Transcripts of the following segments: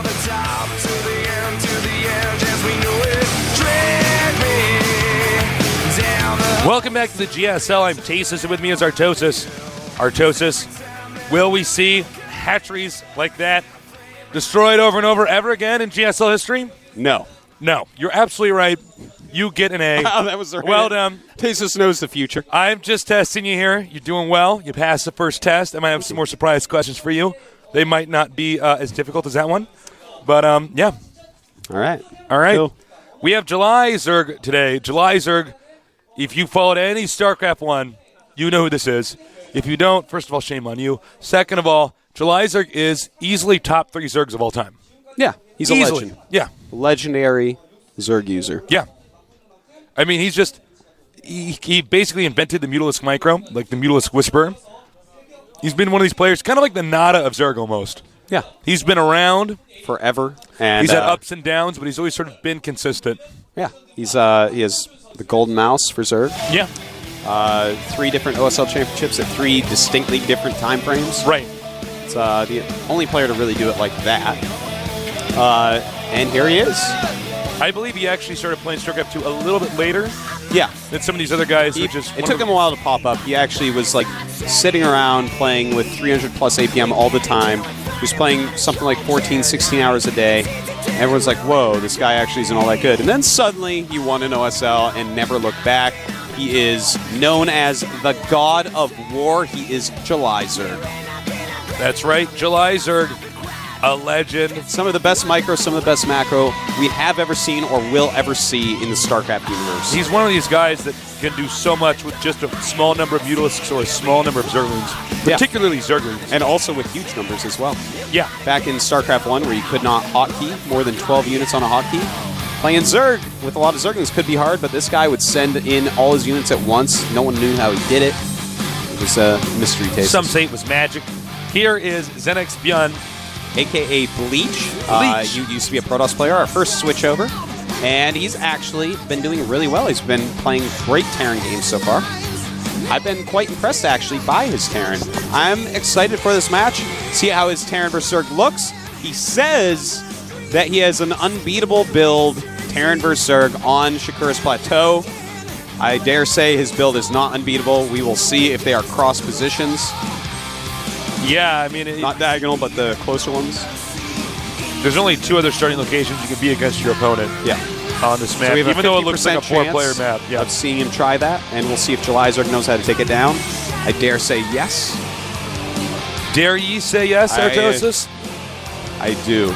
the top, to the edge, as we know it. Drag me down the... Welcome back to the GSL. I'm Tasis, and with me is Artosis. Artosis, will we see hatcheries like that destroyed over and over ever again in GSL history? No. No, you're absolutely right. You get an A. Oh, that was the right. Well done. Tasis knows the future. I'm just testing you here. You're doing well. You passed the first test. I might have some more surprise questions for you. They might not be as difficult as that one. But, yeah. All right. Cool. We have July Zerg today. July Zerg, if you followed any StarCraft 1, you know who this is. If you don't, first of all, shame on you. Second of all, July Zerg is easily top 3 Zergs of all time. Yeah, he's a legend. Yeah. Legendary Zerg user. Yeah. I mean, he's just... He basically invented the Mutalisk Micro, like the Mutalisk Whisperer. He's been one of these players, kind of like the Nada of Zerg almost. Yeah. He's been around. Forever. And he's had ups and downs, but he's always sort of been consistent. Yeah. He has the Golden Mouse for Zerg. Yeah. 3 different OSL championships at 3 distinctly different time frames. Right. It's the only player to really do it like that. And here he is. I believe he actually started playing StarCraft 2 a little bit later. Yeah. Than some of these other guys. It took him a while to pop up. He actually was like sitting around playing with 300 plus APM all the time. He was playing something like 14, 16 hours a day. Everyone's like, whoa, this guy actually isn't all that good. And then suddenly he won an OSL and never looked back. He is known as the God of War. He is July Zerg. That's right. July Zerg, a legend. Some of the best micro, some of the best macro we have ever seen or will ever see in the StarCraft universe. He's one of these guys that can do so much with just a small number of Mutalisks or a small number of Zerglings, particularly Zerglings. And also with huge numbers as well. Yeah. Back in StarCraft 1 where you could not hotkey more than 12 units on a hotkey. Playing Zerg with a lot of Zerglings could be hard, but this guy would send in all his units at once. No one knew how he did it. It was a mystery taste. Some say it was magic. Here is Zenex Byun, a.k.a. Bleach. You used to be a Protoss player, our first switch over. And he's actually been doing really well. He's been playing great Terran games so far. I've been quite impressed, actually, by his Terran. I'm excited for this match. See how his Terran vs. Zerg looks. He says that he has an unbeatable build, Terran vs. Zerg, on Shakura's Plateau. I dare say his build is not unbeatable. We will see if they are cross positions. Yeah, I mean... Not diagonal, but the closer ones. There's only 2 other starting locations you can be against your opponent. Yeah. On this map, So we have even though it looks like a 4-player map. Yeah. Of seeing him try that, and we'll see if July Zerg knows how to take it down. I dare say yes. Dare ye say yes, Artosis? I do.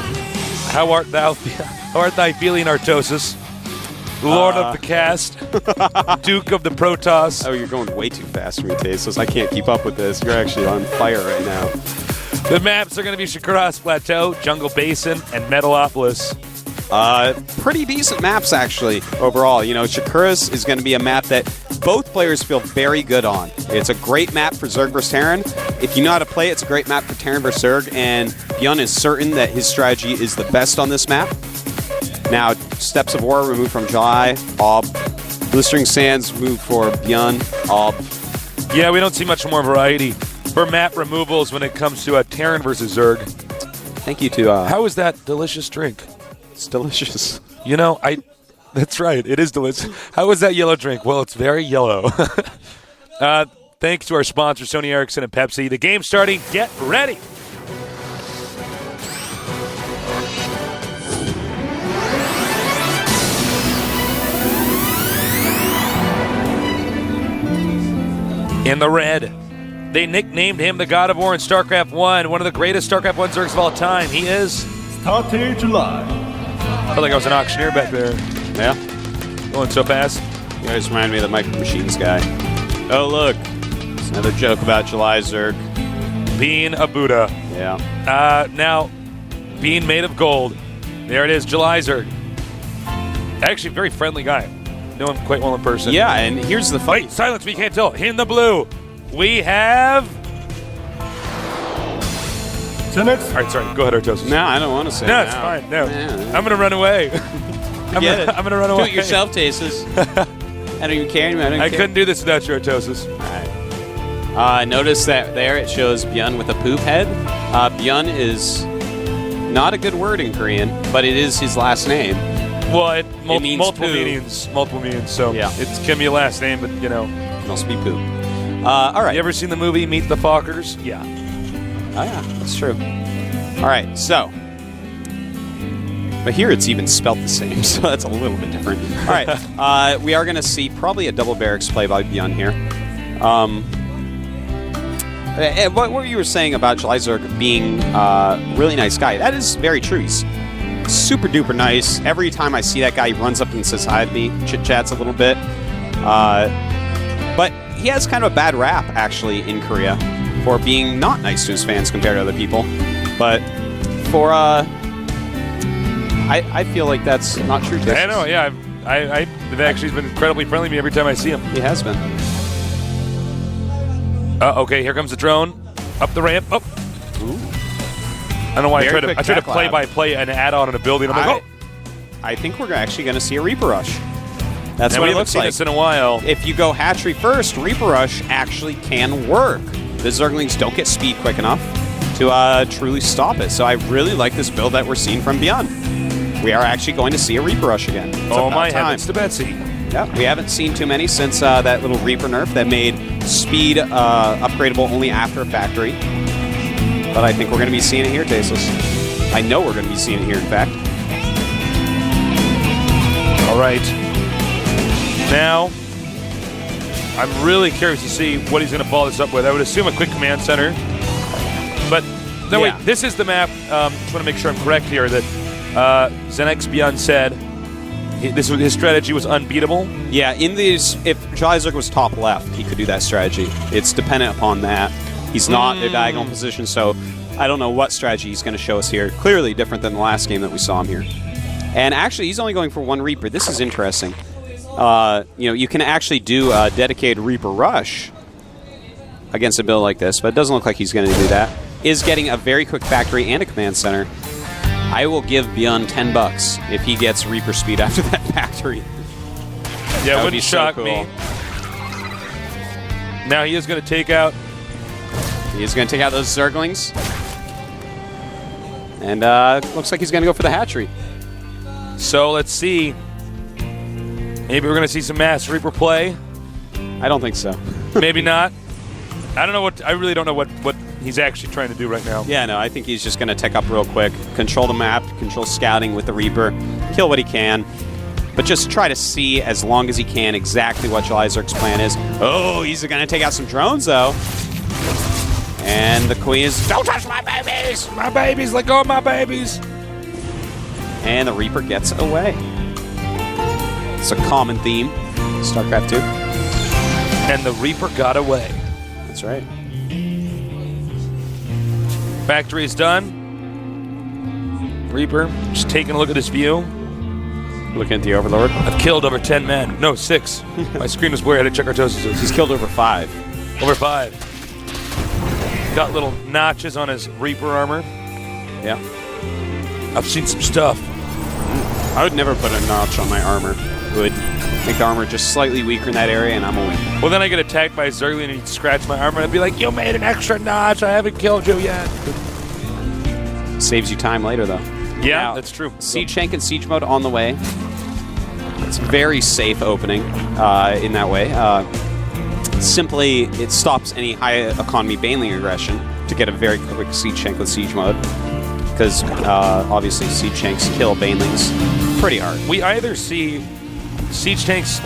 How art thou feeling, Artosis? Lord of the cast, Duke of the Protoss. Oh, you're going way too fast for me, Tasos. I can't keep up with this. You're actually on fire right now. The maps are going to be Shakura's Plateau, Jungle Basin, and Metalopolis. Pretty decent maps, actually, overall. You know, Shakura's is going to be a map that both players feel very good on. It's a great map for Zerg vs. Terran. If you know how to play, it's a great map for Terran vs. Zerg, and Byun is certain that his strategy is the best on this map. Now, Steps of War removed from July, Ob. Blistering Sands moved for Byun, Ob. Yeah, we don't see much more variety for map removals when it comes to Terran versus Zerg. Thank you to... How is that delicious drink? It's delicious. You know, that's right. It is delicious. How is that yellow drink? Well, it's very yellow. Thanks to our sponsors, Sony Ericsson and Pepsi. The game's starting. Get ready. In the red, they nicknamed him the God of War in StarCraft 1, one of the greatest StarCraft 1 Zergs of all time. He is... Started July. I felt like I was an auctioneer back there. Yeah. Going so fast. You guys remind me of the Micro Machines guy. Oh, look. It's another joke about July Zerg. Being a Buddha. Yeah. Now, being made of gold. There it is, July Zerg. Actually, a very friendly guy. Know him quite well in person. Yeah, and here's the fight. Wait, silence, we can't tell. In the blue, we have... All right, sorry, go ahead, Artosis. No, I don't want to say No, it's fine, no. I'm going to run away. I'm going to run away. Do it yourself, Tasis. I don't even care anymore. I couldn't do this without you, Artosis. All right. Notice that there it shows Byun with a poop head. Byun is Not a good word in Korean, but it is his last name. Well, it means multiple poo. meanings. Multiple meanings. So Yeah. it can be a last name, but you know. It must be poo. All right. You ever seen the movie Meet the Fockers? Yeah. Oh, yeah, that's true. All right, so. But here it's even spelt the same, so that's a little bit different. All right, we are going to see probably a double barracks play by Byun here. And what you were saying about Jalizerg being a really nice guy, that is very true. He's super duper nice. Every time I see that guy, he runs up and says hi to me, chit-chats a little bit. But he has kind of a bad rap, actually, in Korea for being not nice to his fans compared to other people. But for, I feel like that's not true. I know, yeah. I've actually been incredibly friendly to me every time I see him. He has been. Okay, here comes the drone. Up the ramp. Oh. Ooh. I don't know why Very I quick tried to tech lab. play-by-play an add-on in a building. I'm like, I think we're actually going to see a Reaper Rush. That's and what we it haven't looks seen like. this in a while. If you go hatchery first, Reaper Rush actually can work. The Zerglings don't get speed quick enough to truly stop it. So I really like this build that we're seeing from Byun. We are actually going to see a Reaper Rush again. It's Oh about my time. heavens to Betsy. Yep, we haven't seen too many since that little Reaper nerf that made speed upgradable only after factory. But I think we're going to be seeing it here, Tasteless. I know we're going to be seeing it here, in fact. All right. Now, I'm really curious to see what he's going to follow this up with. I would assume a quick command center. But, no, Yeah. wait, this is the map. Just want to make sure I'm correct here that Zenex Byun said his strategy was unbeatable. Yeah, in these, if Jalizerg was top left, he could do that strategy. It's dependent upon that. He's not in a diagonal position, so I don't know what strategy he's going to show us here. Clearly different than the last game that we saw him here. And actually, he's only going for one Reaper. This is interesting. You can actually do a dedicated Reaper Rush against a build like this, but it doesn't look like he's going to do that. Is getting a very quick factory and a command center. I will give Byun $10 if he gets Reaper speed after that factory. Yeah, That it would be wouldn't so shock cool. me. Now he is going to take out. He's going to take out those Zerglings. And looks like he's going to go for the hatchery. So let's see. Maybe we're going to see some Mass Reaper play. I don't think so. Maybe not. I don't know what. I really don't know what he's actually trying to do right now. Yeah, no, I think he's just going to tech up real quick, control the map, control scouting with the Reaper, kill what he can, but just try to see as long as he can exactly what Jalizerg's plan is. Oh, he's going to take out some drones, though. And the queen is, don't touch my babies! My babies, let go of my babies. And the Reaper gets away. It's a common theme, StarCraft 2. And the Reaper got away. That's right. Factory is done. Reaper, just taking a look at this view. Looking at the Overlord. I've killed over 10 men. No, 6. My screen was blurry. I had to check our toasts. He's killed over 5. Over 5. Got little notches on his Reaper armor. Yeah. I've seen some stuff. I would never put a notch on my armor. It would make the armor just slightly weaker in that area, and I'm a win. Well, then I get attacked by a Zergling and he'd scratch my armor, and I'd be like, you made an extra notch. I haven't killed you yet. Saves you time later, though. Yeah, Now, that's true. Siege tank and siege mode on the way. It's very safe opening in that way. Simply, it stops any high economy baneling aggression to get a very quick siege tank with siege mode. Because obviously siege tanks kill banelings pretty hard. We either see siege tanks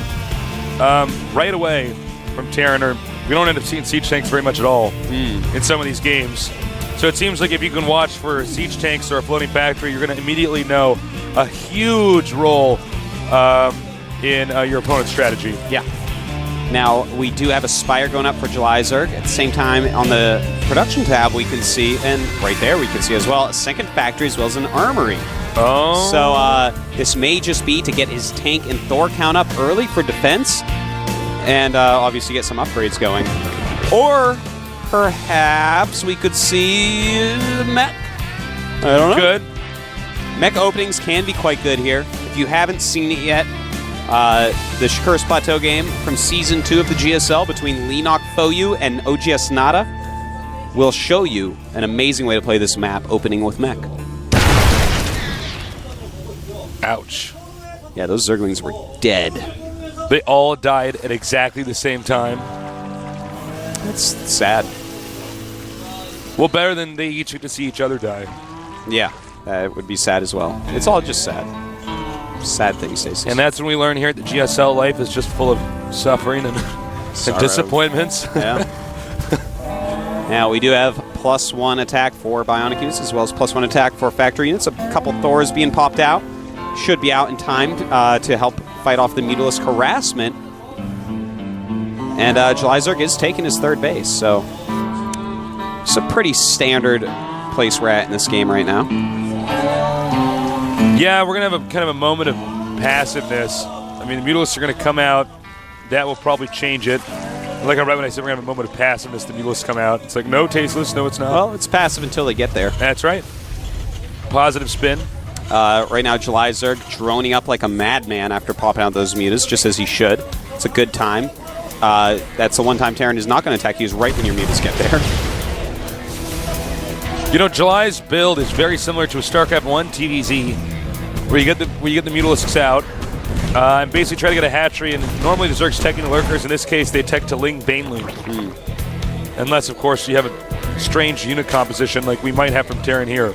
right away from Terran, or we don't end up seeing siege tanks very much at all in some of these games. So it seems like if you can watch for siege tanks or a floating factory, you're going to immediately know a huge role in your opponent's strategy. Yeah. Now, we do have a Spire going up for Jalizerg. At the same time, on the production tab, we can see, and right there we can see as well, a second factory as well as an armory. Oh. So this may just be to get his tank and Thor count up early for defense, and obviously get some upgrades going. Or perhaps we could see mech. I don't know. Good. Mech openings can be quite good here. If you haven't seen it yet, the Shakur's Plateau game from Season 2 of the GSL between Leenock Foyu and OGS Nada will show you an amazing way to play this map opening with mech. Ouch. Yeah, those Zerglings were dead. They all died at exactly the same time. That's sad. Well, better than they each get to see each other die. Yeah, it would be sad as well. It's all just sad. Sad things, Stacey. And that's when we learn here that GSL life is just full of suffering and, and disappointments. Yeah. Now, we do have +1 attack for Bionic units as well as +1 attack for factory units. A couple Thors being popped out. Should be out in time to help fight off the Mutalisk harassment. And July Zerg is taking his third base, so it's a pretty standard place we're at in this game right now. Yeah, we're going to have kind of a moment of passiveness. I mean, the Mutalisks are going to come out. That will probably change it. Like right when I said we're going to have a moment of passiveness, the Mutalisks come out. It's like, no, tasteless. No, it's not. Well, it's passive until they get there. That's right. Positive spin. Right now, July Zerg droning up like a madman after popping out those mutas, just as he should. It's a good time. That's the one time Terran is not going to attack you, is right when your mutas get there. You know, July's build is very similar to a StarCraft 1 TVZ, where you get the Mutalisks out and basically try to get a hatchery, and normally the Zerg's teching the lurkers. In this case, they tech to Ling Baneling. Unless, of course, you have a strange unit composition like we might have from Terran here.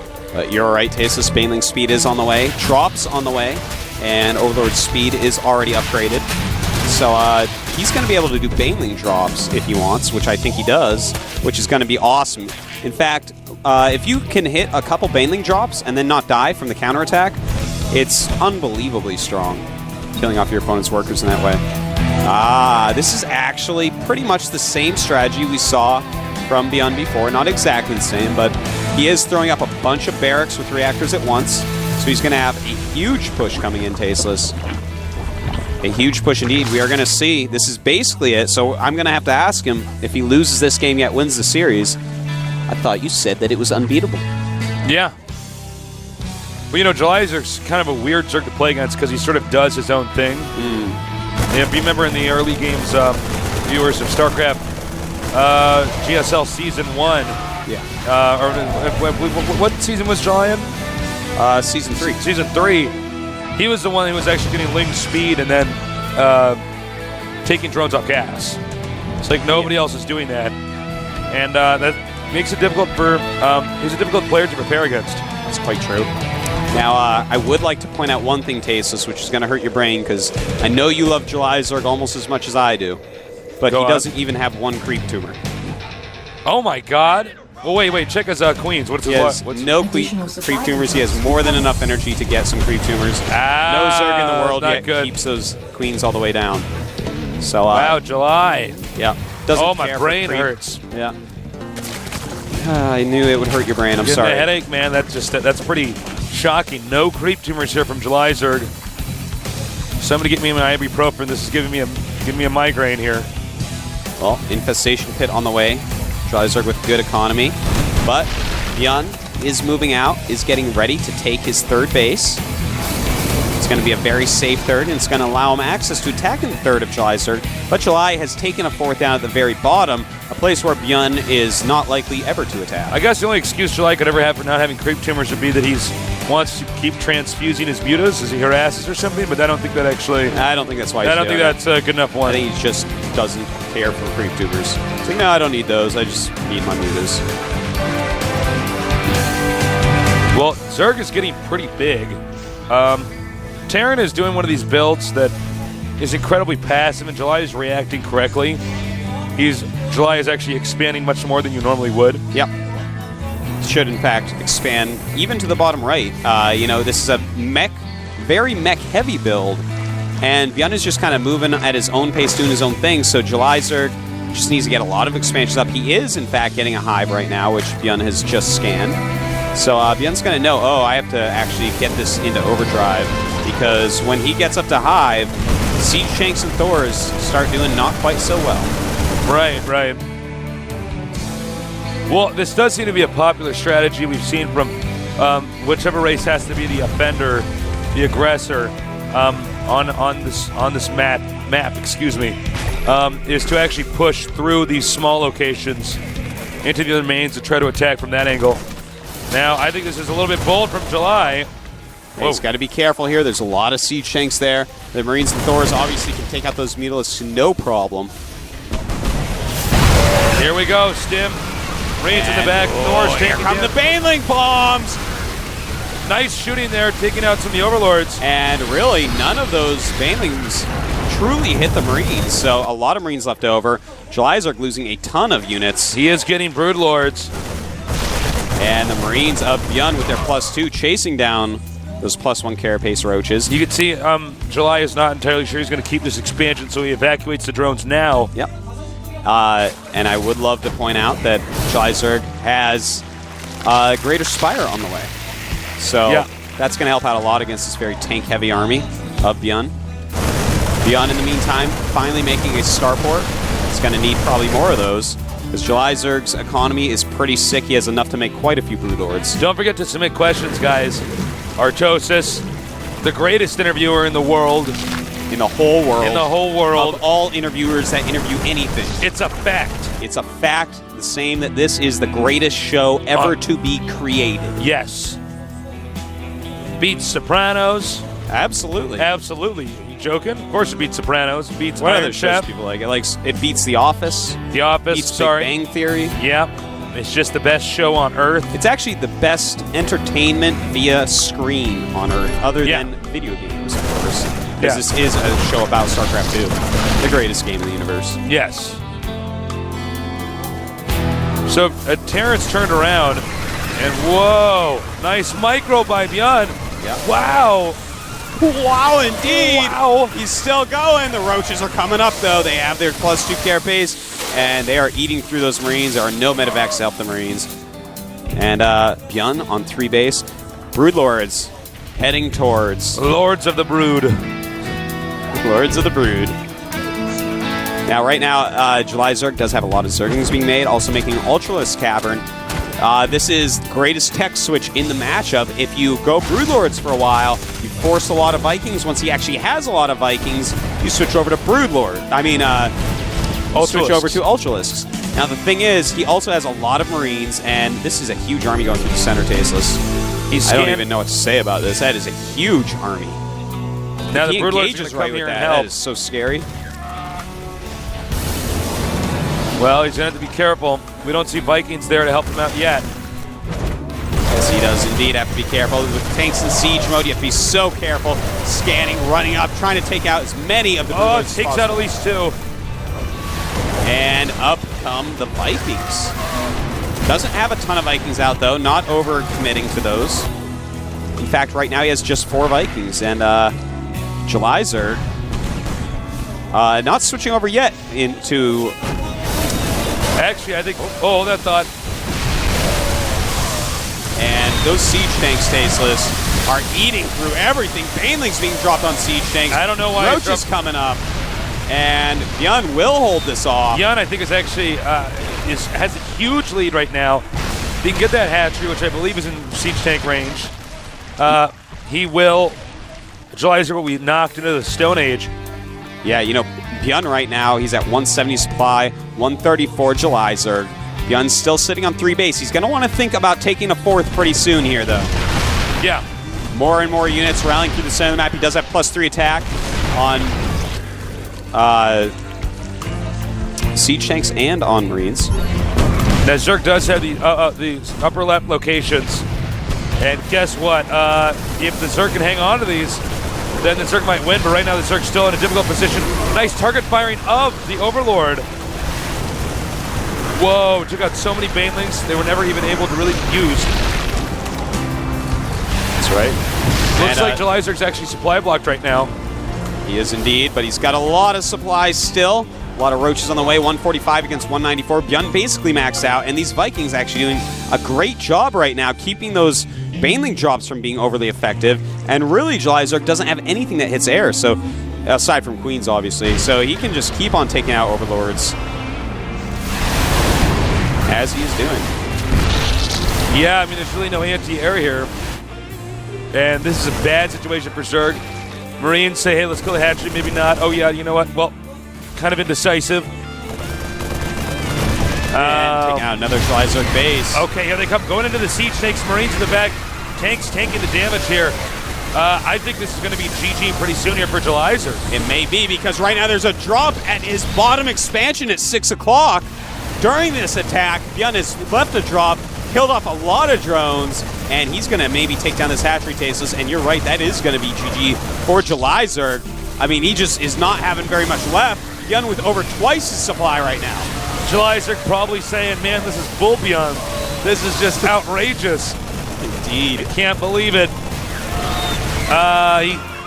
You're right, Tasteless. Baneling speed is on the way. Drops on the way. And Overlord's speed is already upgraded. So he's going to be able to do Baneling drops if he wants, which I think he does, which is going to be awesome. In fact, if you can hit a couple Baneling drops and then not die from the counterattack, it's unbelievably strong, killing off your opponent's workers in that way. This is actually pretty much the same strategy we saw from Byun before. Not exactly the same, but he is throwing up a bunch of barracks with reactors at once. So he's going to have a huge push coming in, Tasteless. A huge push indeed. We are going to see. This is basically it. So I'm going to have to ask him if he loses this game yet wins the series. I thought you said that it was unbeatable. Yeah. Well, you know, July Zerg's kind of a weird Zerg to play against because he sort of does his own thing. If you remember in the early games, viewers of StarCraft GSL Season 1. Yeah. What season was July in? Season 3. Season 3. He was the one who was actually getting Ling speed and then taking drones off gas. It's like nobody else is doing that. And that makes it difficult for... he's a difficult player to prepare against. That's quite true. Now, I would like to point out one thing, Tasteless, which is going to hurt your brain, because I know you love July Zerg almost as much as I do, but he doesn't even have one creep tumor. Oh my god. Well, wait, check his queens. What's he his has no creep tumors. He has more than enough energy to get some creep tumors. No Zerg in the world yet keeps those queens all the way down. So, wow, July. Yeah. My brain hurts. Yeah. I knew it would hurt your brain. I'm sorry. A headache, man. That's pretty shocking. No creep tumors here from July Zerg. Somebody get me my ibuprofen. This is giving me a migraine here. Well, infestation pit on the way. July Zerg with good economy, but Byun is moving out, is getting ready to take his third base. It's going to be a very safe third, and it's going to allow him access to attacking the third of July Zerg. But July has taken a fourth down at the very bottom, a place where Byun is not likely ever to attack. I guess the only excuse July could ever have for not having creep tumors would be that he wants to keep transfusing his mutas as he harasses or something, but I don't think that actually... I don't think that's why I don't think that's a good enough one. I think he just doesn't care for creep tumors. He's like, no, I don't need those. I just need my mutas. Well, Zerg is getting pretty big. Terran is doing one of these builds that is incredibly passive, and July is reacting correctly. July is actually expanding much more than you normally would. Yep. Should, in fact, expand even to the bottom right. This is a very mech-heavy build, and Byun is just kind of moving at his own pace, doing his own thing, so July Zerg just needs to get a lot of expansions up. He is, in fact, getting a hive right now, which Byun has just scanned. So Byun's going to know, I have to actually get this into overdrive, because when he gets up to hive, Siege Tanks and Thors start doing not quite so well. Right. Well, this does seem to be a popular strategy we've seen from whichever race has to be the offender, the aggressor, on this map, excuse me, is to actually push through these small locations into the other mains to try to attack from that angle. Now, I think this is a little bit bold from July. He's got to be careful here. There's a lot of siege tanks there. The Marines and Thors obviously can take out those mutalisks no problem. Here we go, Stim. Marines in the back. Thors Here taking come down. the Baneling bombs. Nice shooting there, taking out some of the Overlords. And really, none of those Banelings truly hit the Marines, so a lot of Marines left over. Jalizark losing a ton of units. He is getting Broodlords. And the Marines of Byun with their +2 chasing down those +1 carapace roaches. You can see July is not entirely sure he's going to keep this expansion, so he evacuates the drones now. Yep. And I would love to point out that Jalizark has Greater Spire on the way. So that's going to help out a lot against this very tank-heavy army of Byun. Byun, in the meantime, finally making a starport. It's going to need probably more of those, because Jalizark's economy is pretty sick. He has enough to make quite a few Broodlords. Don't forget to submit questions, guys. Artosis, the greatest interviewer in the world. In the whole world. In the whole world. Of all interviewers that interview anything. It's a fact. It's a fact, the same that this is the greatest show ever to be created. Yes. Beats Sopranos. Absolutely. Absolutely. You joking? Of course it beats Sopranos. Beats What Iron other shows Chef. people like? It beats The Office. The Office. Beats Sorry. Big Bang Theory. Yeah. It's just the best show on Earth. It's actually the best entertainment via screen on Earth, other than video games, of course. Because this is a show about StarCraft 2, the greatest game in the universe. Yes. So Terrence turned around, and whoa, nice micro by Byun. Yeah. Wow. Wow, indeed. Wow. He's still going. The roaches are coming up, though. They have their +2 carapace, and they are eating through those Marines. There are no medevacs to help the Marines. And Byun on 3 base. Broodlords heading towards Lords of the Brood. Lords of the Brood. Now, right now, Jalizark does have a lot of Zerglings being made, also making Ultralisk Cavern. This is the greatest tech switch in the matchup. If you go Broodlords for a while, you force a lot of Vikings. Once he actually has a lot of Vikings, you switch over to Broodlord. Switch over to Ultralisks. Now, the thing is, he also has a lot of Marines, and this is a huge army going through the center, Tasteless. I don't even know what to say about this. That is a huge army. Now the He Broodlords are going engages to right come with here and that. help. That is so scary. Well, he's going to have to be careful. We don't see Vikings there to help him out yet. Yes, he does indeed have to be careful. With tanks in siege mode, you have to be so careful. Scanning, running up, trying to take out as many of the Oh, Broodlords it as takes out at least 2. And up come the Vikings. Doesn't have a ton of Vikings out, though. Not over-committing to those. In fact, right now he has just 4 Vikings. And Jalizark not switching over yet into... Actually, I think... Oh, that thought. And those siege tanks, Tasteless, are eating through everything. Banelings being dropped on siege tanks. I don't know why. Roaches coming up. And Byun will hold this off. Byun, I think, is actually has a huge lead right now. If he can get that hatchery, which I believe is in siege tank range, he will... Jalizark will be knocked into the Stone Age. Yeah, you know, Byun right now, he's at 170 supply, 134 Jalizark. Byun's still sitting on 3 base. He's going to want to think about taking a 4th pretty soon here, though. Yeah. More and more units rallying through the center of the map. He does have +3 attack on siege tanks and on Marines. Now, Zerg does have the upper left locations. And guess what? If the Zerg can hang on to these, then the Zerg might win. But right now, the Zerg's still in a difficult position. Nice target firing of the Overlord. Whoa, took out so many Banelings. They were never even able to really be used. That's right. Looks like Jalizark's actually supply blocked right now. He is indeed, but he's got a lot of supplies still. A lot of roaches on the way, 145 against 194. Byun basically maxed out, and these Vikings actually doing a great job right now, keeping those Baneling drops from being overly effective. And really, Jalizark doesn't have anything that hits air, so aside from Queens, obviously. So he can just keep on taking out Overlords as he is doing. Yeah, I mean, there's really no anti-air here. And this is a bad situation for Zerg. Marines say, hey, let's kill the hatchery. Maybe not. Oh, yeah, you know what? Well, kind of indecisive. And taking out another Jalizark base. Okay, here they come. Going into the siege tanks. Marines in the back. Tanks tanking the damage here. I think this is going to be GG pretty soon here for Julyzer. It may be, because right now there's a drop at his bottom expansion at 6 o'clock. During this attack, Byun has left a drop, killed off a lot of drones, and he's going to maybe take down this hatchery Tasteless. And you're right, that is going to be GG for Julyzer. I mean, he just is not having very much left. Byun with over twice his supply right now. Julyzer probably saying, man, this is bull Byun. This is just outrageous. Indeed. Can't believe it.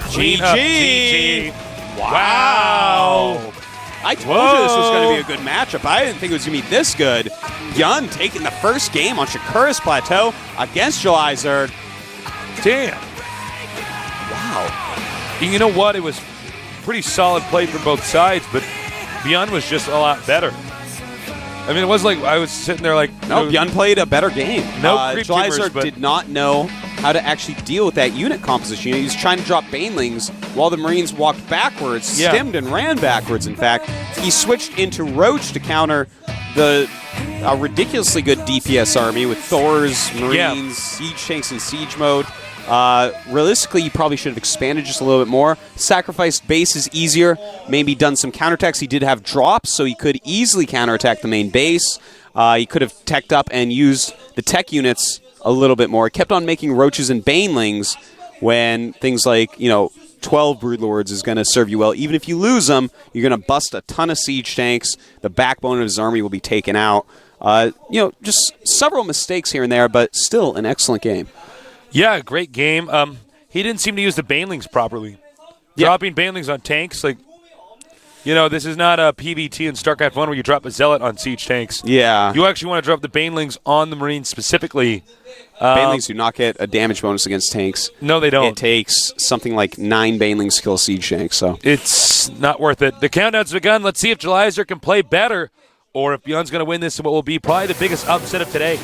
GG. Wow. I told you this was going to be a good matchup. I didn't think it was going to be this good. Byun taking the first game on Shakuras Plateau against Julyzer. Damn. Wow. You know what? It was pretty solid play from both sides, but Byun was just a lot better. I mean, it was like I was sitting there like... No, Byun played a better game. No creep tumors, Julyzer but did not know how to actually deal with that unit composition. You know, he was trying to drop Banelings while the Marines walked backwards, stemmed and ran backwards, in fact. He switched into Ro8 to counter the ridiculously good DPS army with Thors, Marines, Siege Tanks in Siege mode. Realistically, you probably should have expanded just a little bit more. Sacrificed bases easier. Maybe done some counterattacks. He did have drops, so he could easily counterattack the main base. He could have teched up and used the tech units a little bit more. He kept on making Roaches and Banelings when things like, 12 Broodlords is going to serve you well. Even if you lose them, you're going to bust a ton of Siege Tanks. The backbone of his army will be taken out. Just several mistakes here and there, but still an excellent game. Yeah, great game. He didn't seem to use the Banelings properly. Dropping Banelings on tanks, this is not a PvT in StarCraft 1 where you drop a Zealot on Siege Tanks. Yeah. You actually want to drop the Banelings on the Marines specifically. Banelings do not get a damage bonus against tanks. No, they don't. It takes something like 9 Banelings to kill a Siege Tank, so... It's not worth it. The countdown's begun. Let's see if Julyzer can play better or if Byun's going to win this in what will be probably the biggest upset of today.